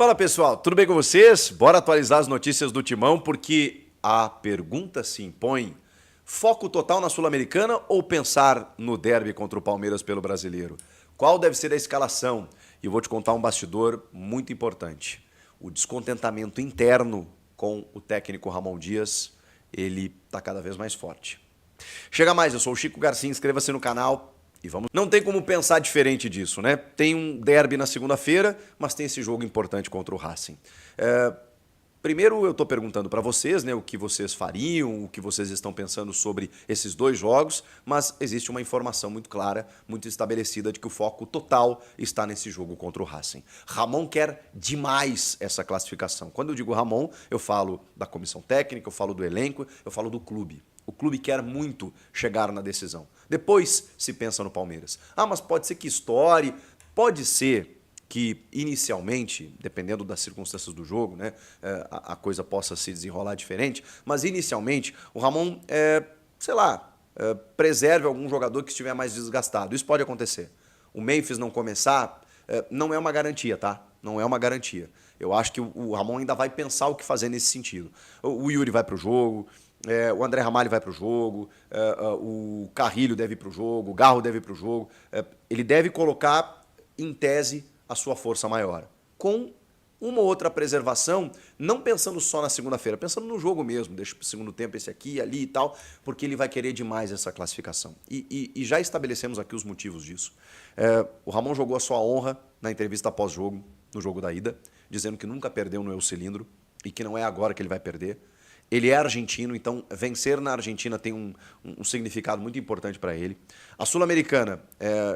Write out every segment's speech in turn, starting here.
Fala pessoal, tudo bem com vocês? Bora atualizar as notícias do Timão porque a pergunta se impõe: foco total na Sul-Americana ou pensar no derby contra o Palmeiras pelo Brasileiro? Qual deve ser a escalação? E eu vou te contar um bastidor muito importante. O descontentamento interno com o técnico Ramon Dias, ele está cada vez mais forte. Chega mais, eu sou o Chico Garcia, inscreva-se no canal e vamos. Não tem como pensar diferente disso, né? Tem um derby na segunda-feira, mas tem esse jogo importante contra o Racing. Primeiro eu estou perguntando para vocês, né, o que vocês fariam, o que vocês estão pensando sobre esses dois jogos, mas existe uma informação muito clara, muito estabelecida de que o foco total está nesse jogo contra o Racing. Ramon quer demais essa classificação. Quando eu digo Ramon, eu falo da comissão técnica, eu falo do elenco, eu falo do clube. O clube quer muito chegar na decisão. Depois se pensa no Palmeiras. Ah, mas pode ser que estoure, pode ser que inicialmente, dependendo das circunstâncias do jogo, né, a coisa possa se desenrolar diferente, mas inicialmente o Ramon, preserve algum jogador que estiver mais desgastado. Isso pode acontecer. O Memphis não começar não é uma garantia, tá? Não é uma garantia. Eu acho que o Ramon ainda vai pensar o que fazer nesse sentido. O Yuri vai para o jogo, o André Ramalho vai para o jogo, o Carrilho deve ir para o jogo, o Garro deve ir para o jogo. Ele deve colocar, em tese, a sua força maior, com uma ou outra preservação, não pensando só na segunda-feira, pensando no jogo mesmo, deixa para o segundo tempo esse aqui, ali e tal, porque ele vai querer demais essa classificação. E já estabelecemos aqui os motivos disso. O Ramon jogou a sua honra na entrevista pós-jogo, no jogo da ida, dizendo que nunca perdeu no Euscilindro e que não é agora que ele vai perder. Ele é argentino, então vencer na Argentina tem um significado muito importante para ele. A Sul-Americana,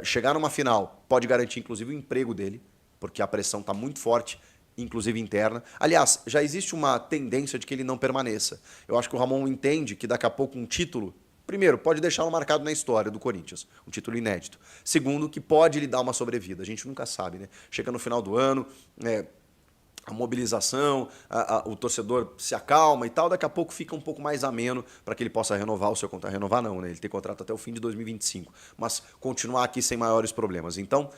chegar numa final, pode garantir inclusive o emprego dele, porque a pressão está muito forte, inclusive interna. Aliás, já existe uma tendência de que ele não permaneça. Eu acho que o Ramon entende que daqui a pouco um título, primeiro, pode deixá-lo marcado na história do Corinthians, um título inédito. Segundo, que pode lhe dar uma sobrevida. A gente nunca sabe, né? Chega no final do ano, a mobilização, o torcedor se acalma e tal, daqui a pouco fica um pouco mais ameno para que ele possa renovar o seu contrato. Renovar não, né? Ele tem contrato até o fim de 2025, mas continuar aqui sem maiores problemas. Então,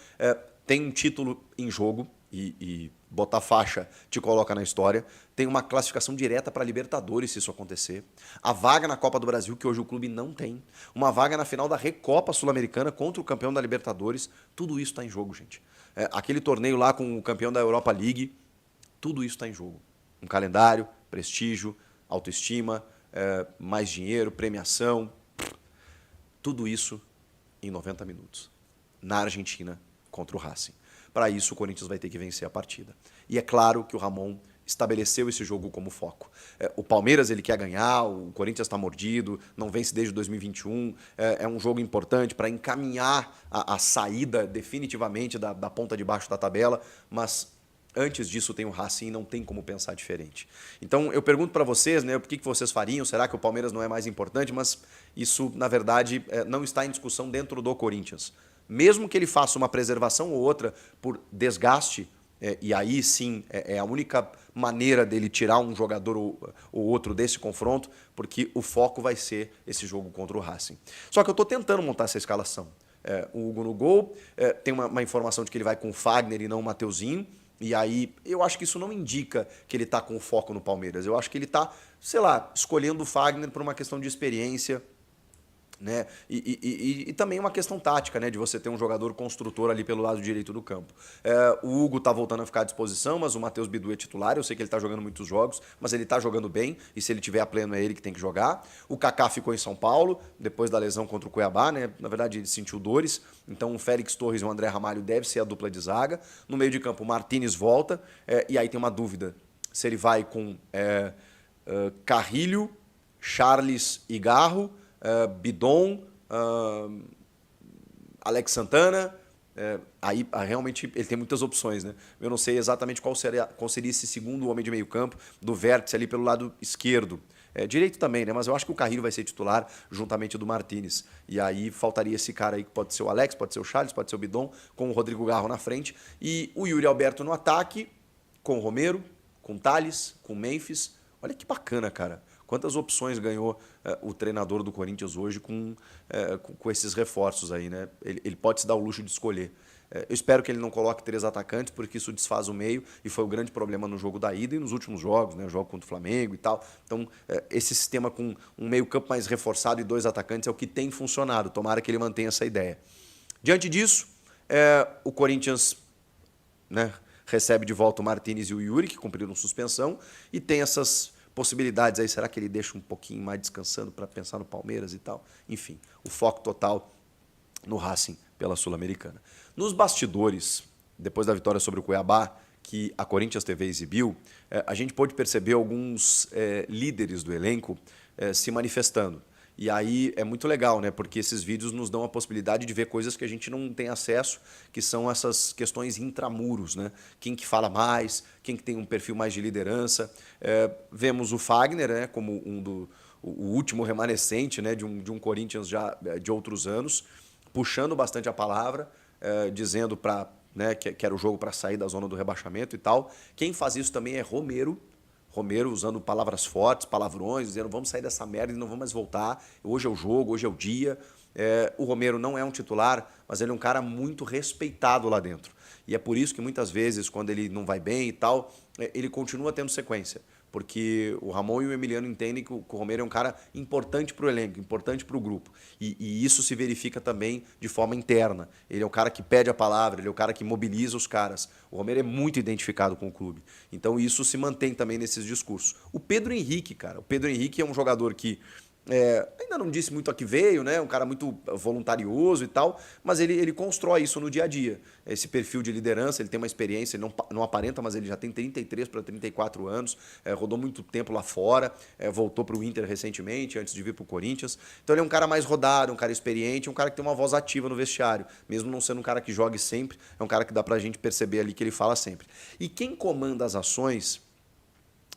tem um título em jogo e botar faixa te coloca na história. Tem uma classificação direta para Libertadores, se isso acontecer. A vaga na Copa do Brasil, que hoje o clube não tem. Uma vaga na final da Recopa Sul-Americana contra o campeão da Libertadores. Tudo isso está em jogo, gente. Aquele torneio lá com o campeão da Europa League, tudo isso está em jogo. Um calendário, prestígio, autoestima, mais dinheiro, premiação. Tudo isso em 90 minutos. Na Argentina, contra o Racing. Para isso, o Corinthians vai ter que vencer a partida. E é claro que o Ramon estabeleceu esse jogo como foco. O Palmeiras ele quer ganhar, o Corinthians está mordido, não vence desde 2021. É um jogo importante para encaminhar a saída definitivamente da ponta de baixo da tabela, mas antes disso tem o Racing e não tem como pensar diferente. Então eu pergunto para vocês, né, o que vocês fariam? Será que o Palmeiras não é mais importante? Mas isso, na verdade, não está em discussão dentro do Corinthians. Mesmo que ele faça uma preservação ou outra por desgaste, e aí sim é a única maneira dele tirar um jogador ou outro desse confronto, porque o foco vai ser esse jogo contra o Racing. Só que eu estou tentando montar essa escalação. O Hugo no gol, tem uma informação de que ele vai com o Fagner e não o Mateuzinho. E aí, eu acho que isso não indica que ele está com o foco no Palmeiras. Eu acho que ele está, sei lá, escolhendo o Fagner por uma questão de experiência, né? E também uma questão tática, né? De você ter um jogador construtor ali pelo lado direito do campo. O Hugo tá voltando a ficar à disposição, mas o Matheus Bidu é titular. Eu sei que ele tá jogando muitos jogos, mas ele tá jogando bem. E se ele tiver a pleno, é ele que tem que jogar. O Kaká ficou em São Paulo, depois da lesão contra o Cuiabá, né? Na verdade, ele sentiu dores. Então, o Félix Torres e o André Ramalho deve ser a dupla de zaga. No meio de campo, o Martínez volta. E aí tem uma dúvida. Se ele vai com Carrilho, Charles e Garro, Bidon, Alex Santana, aí realmente ele tem muitas opções, né? Eu não sei exatamente qual seria esse segundo homem de meio campo do vértice ali pelo lado esquerdo. Direito também, né? Mas eu acho que o Carrilho vai ser titular juntamente do Martínez. E aí faltaria esse cara aí que pode ser o Alex, pode ser o Charles, pode ser o Bidon, com o Rodrigo Garro na frente. E o Yuri Alberto no ataque, com o Romero, com o Thales, com o Memphis. Olha que bacana, cara. Quantas opções ganhou o treinador do Corinthians hoje com esses reforços aí, né? Ele pode se dar o luxo de escolher. Eu espero que ele não coloque 3 atacantes, porque isso desfaz o meio, e foi o grande problema no jogo da ida e nos últimos jogos, né? O jogo contra o Flamengo e tal. Então, esse sistema com um meio-campo mais reforçado e 2 atacantes é o que tem funcionado. Tomara que ele mantenha essa ideia. Diante disso, o Corinthians, né, recebe de volta o Martínez e o Yuri, que cumpriram suspensão, e tem essas possibilidades aí. Será que ele deixa um pouquinho mais descansando para pensar no Palmeiras e tal? Enfim, o foco total no Racing pela Sul-Americana. Nos bastidores, depois da vitória sobre o Cuiabá, que a Corinthians TV exibiu, a gente pôde perceber alguns líderes do elenco se manifestando. E aí é muito legal, né? Porque esses vídeos nos dão a possibilidade de ver coisas que a gente não tem acesso, que são essas questões intramuros, né? Quem que fala mais, quem que tem um perfil mais de liderança. Vemos o Fagner, né, como o último remanescente, né, de um Corinthians já de outros anos, puxando bastante a palavra, dizendo né, que era o jogo para sair da zona do rebaixamento e tal. Quem faz isso também é Romero. Romero usando palavras fortes, palavrões, dizendo vamos sair dessa merda e não vamos mais voltar. Hoje é o jogo, hoje é o dia. O Romero não é um titular, mas ele é um cara muito respeitado lá dentro. E é por isso que muitas vezes, quando ele não vai bem e tal, ele continua tendo sequência. Porque o Ramon e o Emiliano entendem que o Romero é um cara importante para o elenco, importante para o grupo. E isso se verifica também de forma interna. Ele é o cara que pede a palavra, ele é o cara que mobiliza os caras. O Romero é muito identificado com o clube. Então isso se mantém também nesses discursos. O Pedro Henrique, cara. O Pedro Henrique é um jogador que ainda não disse muito a que veio, né? Um cara muito voluntarioso e tal, mas ele constrói isso no dia a dia. Esse perfil de liderança, ele tem uma experiência, ele não aparenta, mas ele já tem 33 para 34 anos, rodou muito tempo lá fora, voltou para o Inter recentemente, antes de vir para o Corinthians. Então ele é um cara mais rodado, um cara experiente, um cara que tem uma voz ativa no vestiário, mesmo não sendo um cara que jogue sempre, é um cara que dá para a gente perceber ali que ele fala sempre. E quem comanda as ações,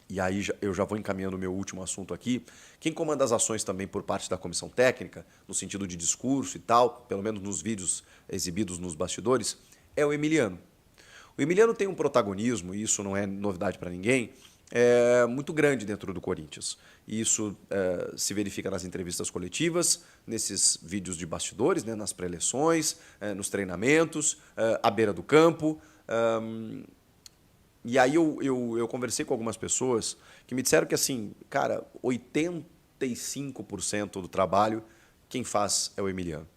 e aí eu já vou encaminhando o meu último assunto aqui, quem comanda as ações também por parte da comissão técnica, no sentido de discurso e tal, pelo menos nos vídeos exibidos nos bastidores, é o Emiliano. O Emiliano tem um protagonismo, e isso não é novidade para ninguém, muito grande dentro do Corinthians. E isso se verifica nas entrevistas coletivas, nesses vídeos de bastidores, né, nas pré-eleções, nos treinamentos, à beira do campo. E aí eu conversei com algumas pessoas que me disseram que, assim, cara, 85% do trabalho quem faz é o Emiliano.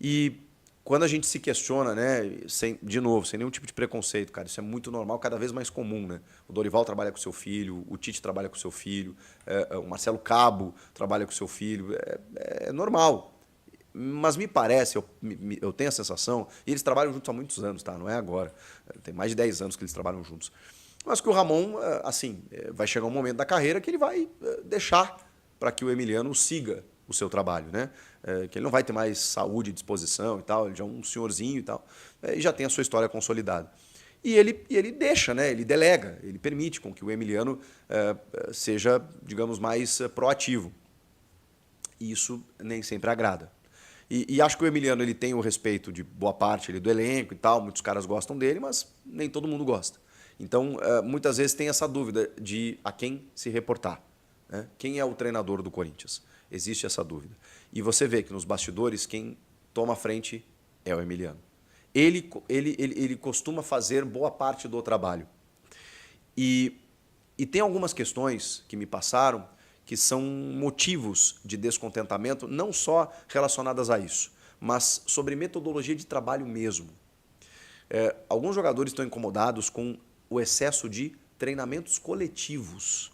E quando a gente se questiona, né, de novo, sem nenhum tipo de preconceito, cara, isso é muito normal, cada vez mais comum, né? O Dorival trabalha com seu filho, o Tite trabalha com seu filho, o Marcelo Cabo trabalha com seu filho, é normal. Mas me parece, eu tenho a sensação, e eles trabalham juntos há muitos anos, tá? Não é agora. Tem mais de 10 anos que eles trabalham juntos. Mas que o Ramon, assim, vai chegar um momento da carreira que ele vai deixar para que o Emiliano siga o seu trabalho, né? Que ele não vai ter mais saúde e disposição e tal, ele já é um senhorzinho e tal, e já tem a sua história consolidada. E ele deixa, né? Ele delega, ele permite com que o Emiliano seja, digamos, mais proativo. E isso nem sempre agrada. E acho que o Emiliano ele tem o respeito de boa parte do elenco e tal, muitos caras gostam dele, mas nem todo mundo gosta. Então, muitas vezes tem essa dúvida de a quem se reportar. Né? Quem é o treinador do Corinthians? Existe essa dúvida. E você vê que nos bastidores, quem toma a frente é o Emiliano. Ele costuma fazer boa parte do trabalho. E tem algumas questões que me passaram que são motivos de descontentamento, não só relacionadas a isso, mas sobre metodologia de trabalho mesmo. Alguns jogadores estão incomodados com o excesso de treinamentos coletivos.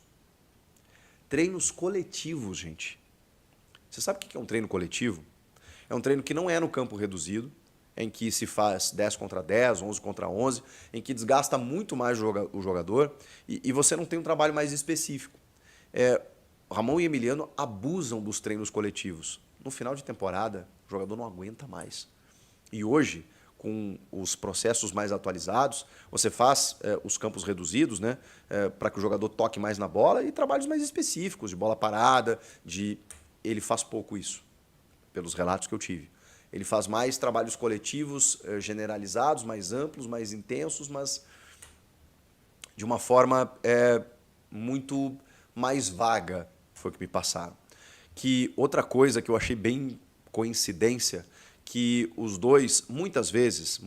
Treinos coletivos, gente. Você sabe o que é um treino coletivo? É um treino que não é no campo reduzido, em que se faz 10 contra 10, 11 contra 11, em que desgasta muito mais o jogador e você não tem um trabalho mais específico. Ramon e Emiliano abusam dos treinos coletivos. No final de temporada, o jogador não aguenta mais. E hoje, com os processos mais atualizados, você faz os campos reduzidos, né, para que o jogador toque mais na bola e trabalhos mais específicos, de bola parada, ele faz pouco isso, pelos relatos que eu tive. Ele faz mais trabalhos coletivos generalizados, mais amplos, mais intensos, mas de uma forma muito mais vaga, foi o que me passaram. Que outra coisa que eu achei bem coincidência, que os dois, muitas vezes,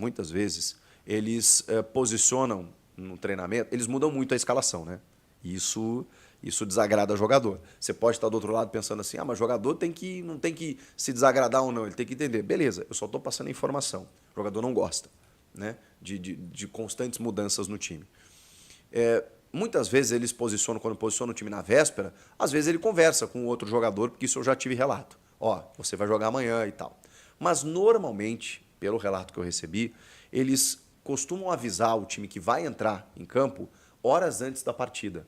eles posicionam no treinamento, eles mudam muito a escalação, né? Isso desagrada o jogador. Você pode estar do outro lado pensando assim, mas o jogador não tem que se desagradar ou não, ele tem que entender. Beleza, eu só estou passando a informação. O jogador não gosta, né, de constantes mudanças no time. Muitas vezes eles posicionam, quando posicionam o time na véspera, às vezes ele conversa com outro jogador, porque isso eu já tive relato. Você vai jogar amanhã e tal. Mas normalmente, pelo relato que eu recebi, eles costumam avisar o time que vai entrar em campo horas antes da partida.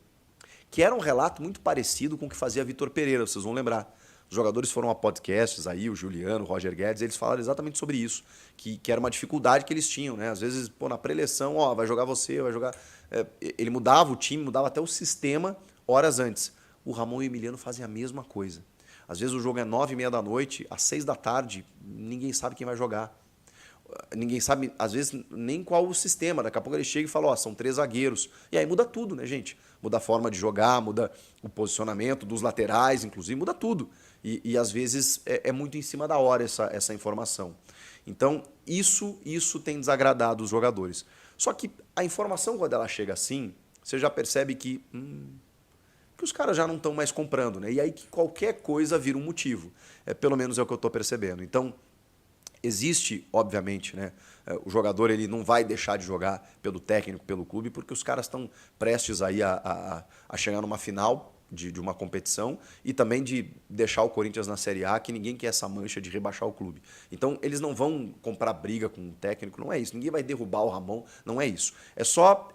Que era um relato muito parecido com o que fazia Vitor Pereira, vocês vão lembrar. Os jogadores foram a podcasts aí, o Juliano, o Roger Guedes, eles falaram exatamente sobre isso, que era uma dificuldade que eles tinham, né? Às vezes, na pré-eleição, vai jogar você, vai jogar... ele mudava o time, mudava até o sistema horas antes. O Ramon e o Emiliano fazem a mesma coisa. Às vezes o jogo é 9h30 da noite, às 6 da tarde, ninguém sabe quem vai jogar. Ninguém sabe, às vezes, nem qual o sistema. Daqui a pouco ele chega e fala, são 3 zagueiros. E aí muda tudo, né, gente? Muda a forma de jogar, muda o posicionamento dos laterais, inclusive, muda tudo. E às vezes é muito em cima da hora essa informação. Então, isso tem desagradado os jogadores. Só que a informação, quando ela chega assim, você já percebe que os caras já não estão mais comprando, né? E aí que qualquer coisa vira um motivo. Pelo menos é o que eu estou percebendo. Então, existe, obviamente, né? O jogador ele não vai deixar de jogar pelo técnico, pelo clube, porque os caras estão prestes aí a chegar numa final de uma competição e também de deixar o Corinthians na Série A, que ninguém quer essa mancha de rebaixar o clube. Então, eles não vão comprar briga com o técnico, não é isso. Ninguém vai derrubar o Ramon, não é isso. É só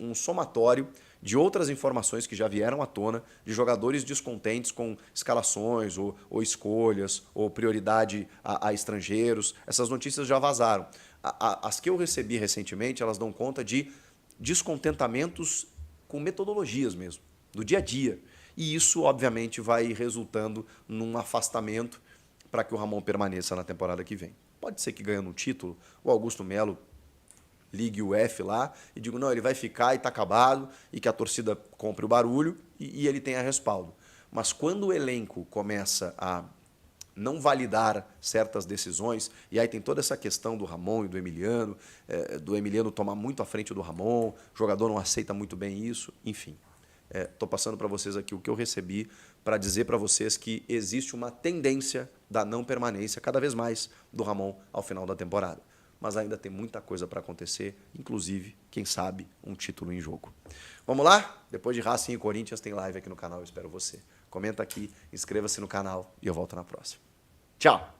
um somatório de outras informações que já vieram à tona, de jogadores descontentes com escalações ou escolhas, ou prioridade a estrangeiros. Essas notícias já vazaram. As que eu recebi recentemente, elas dão conta de descontentamentos com metodologias mesmo, do dia a dia. E isso, obviamente, vai resultando num afastamento para que o Ramon permaneça na temporada que vem. Pode ser que ganhando um título, o Augusto Melo ligue o F lá e digo, não, ele vai ficar e está acabado, e que a torcida compre o barulho e ele tenha respaldo. Mas quando o elenco começa a não validar certas decisões, e aí tem toda essa questão do Ramon e do Emiliano tomar muito à frente do Ramon, o jogador não aceita muito bem isso, enfim. Estou passando para vocês aqui o que eu recebi para dizer para vocês que existe uma tendência da não permanência cada vez mais do Ramon ao final da temporada. Mas ainda tem muita coisa para acontecer, inclusive, quem sabe, um título em jogo. Vamos lá? Depois de Racing e Corinthians tem live aqui no canal, eu espero você. Comenta aqui, inscreva-se no canal e eu volto na próxima. Tchau!